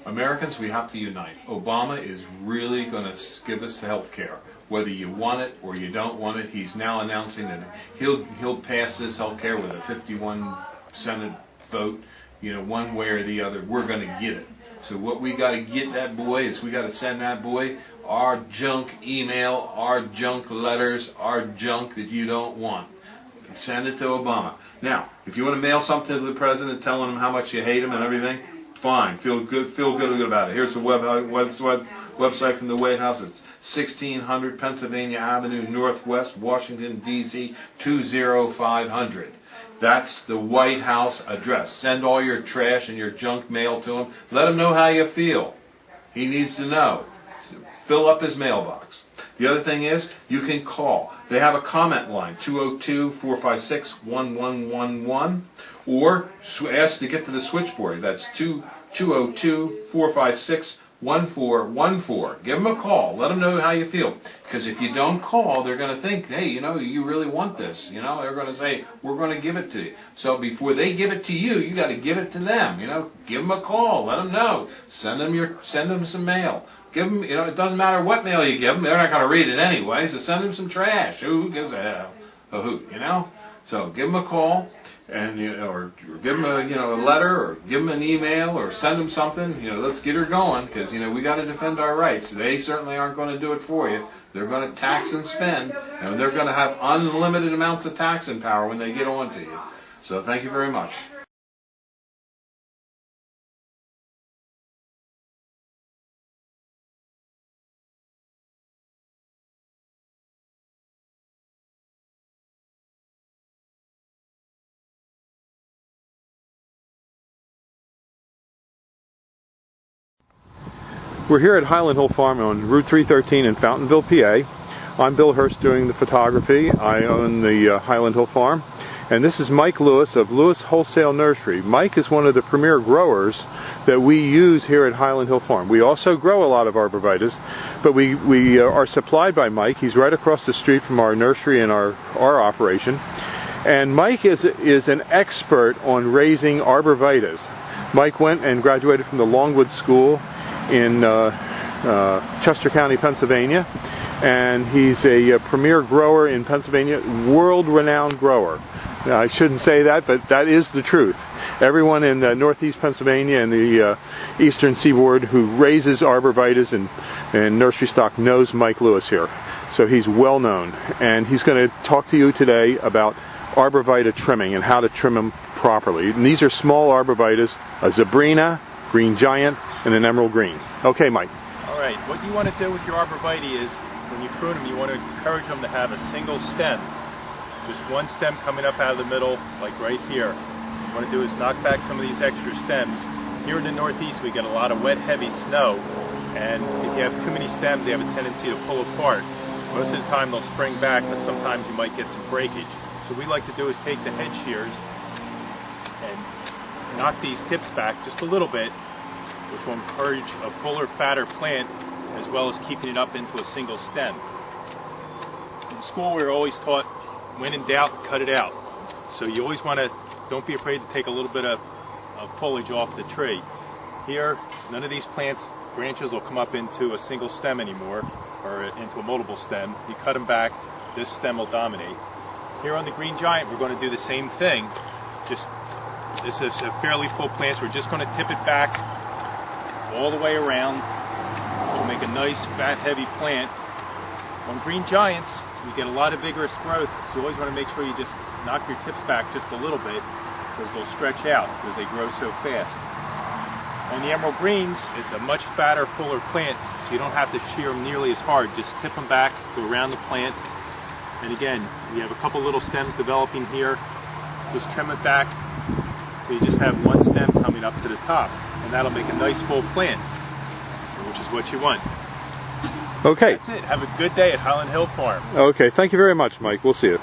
Americans, we have to unite. Obama is really going to give us health care. Whether you want it or you don't want it, he's now announcing that he'll pass this health care with a 51 Senate vote, one way or the other. We're going to get it. So what we got to get that boy is we got to send that boy our junk email, our junk letters, our junk that you don't want. Send it to Obama. Now, if you want to mail something to the president telling him how much you hate him and everything, fine. Feel good about it. Here's the website from the White House. It's 1600 Pennsylvania Avenue Northwest, Washington, D.C. 20500. That's the White House address. Send all your trash and your junk mail to him. Let him know how you feel. He needs to know. Fill up his mailbox. The other thing is, you can call. They have a comment line, 202-456-1111, or ask to get to the switchboard. That's 202-456-1414. Give them a call. Let them know how you feel. Because if you don't call, they're going to think, hey, you really want this. They're going to say, we're going to give it to you. So before they give it to you, you got to give it to them. Give them a call. Let them know. Send them some mail. Give them, it doesn't matter what mail you give them. They're not going to read it anyway. So send them some trash. Who gives a hell? A hoot, So give them a call. And or give them a letter, or give them an email, or send them something. Let's get her going, because we got to defend our rights. They certainly aren't going to do it for you. They're going to tax and spend, and they're going to have unlimited amounts of taxing power when they get on to you. So thank you very much. We're here at Highland Hill Farm on Route 313 in Fountainville, PA. I'm Bill Hurst doing the photography. I own the Highland Hill Farm. And this is Mike Lewis of Lewis Wholesale Nursery. Mike is one of the premier growers that we use here at Highland Hill Farm. We also grow a lot of arborvitaes, but we are supplied by Mike. He's right across the street from our nursery and our operation. And Mike is an expert on raising arborvitaes. Mike went and graduated from the Longwood School in Chester County, Pennsylvania, and he's a premier grower in Pennsylvania, world-renowned grower. I shouldn't say that, but that is the truth. Everyone in northeast Pennsylvania and the eastern seaboard who raises arborvitaes and nursery stock knows Mike Lewis here. So he's well known, and he's going to talk to you today about arborvitae trimming and how to trim them properly. And these are small arborvitaes, a Zabrina, green giant, and an emerald green. Okay, Mike. All right, what you want to do with your arborvitae is, when you prune them, you want to encourage them to have a single stem. Just one stem coming up out of the middle, like right here. What you want to do is knock back some of these extra stems. Here in the Northeast, we get a lot of wet, heavy snow, and if you have too many stems, they have a tendency to pull apart. Most of the time, they'll spring back, but sometimes you might get some breakage. So what we like to do is take the head shears and knock these tips back just a little bit, which will encourage a fuller, fatter plant, as well as keeping it up into a single stem. In school, we were always taught, when in doubt, cut it out. So you always want to, don't be afraid to take a little bit of foliage off the tree. Here, none of these plants, branches will come up into a single stem anymore, or into a multiple stem. You cut them back, this stem will dominate. Here on the green giant, we're going to do the same thing. This is a fairly full plant, so we're just going to tip it back all the way around to make a nice, fat, heavy plant. On green giants, you get a lot of vigorous growth, so you always want to make sure you just knock your tips back just a little bit, because they'll stretch out because they grow so fast. On the emerald greens, it's a much fatter, fuller plant, so you don't have to shear them nearly as hard. Just tip them back, go around the plant, and again, you have a couple little stems developing here. Just trim it back, so you just have one stem coming up to the top, and that'll make a nice full plant, which is what you want. Okay. That's it. Have a good day at Highland Hill Farm. Okay, thank you very much, Mike. We'll see you.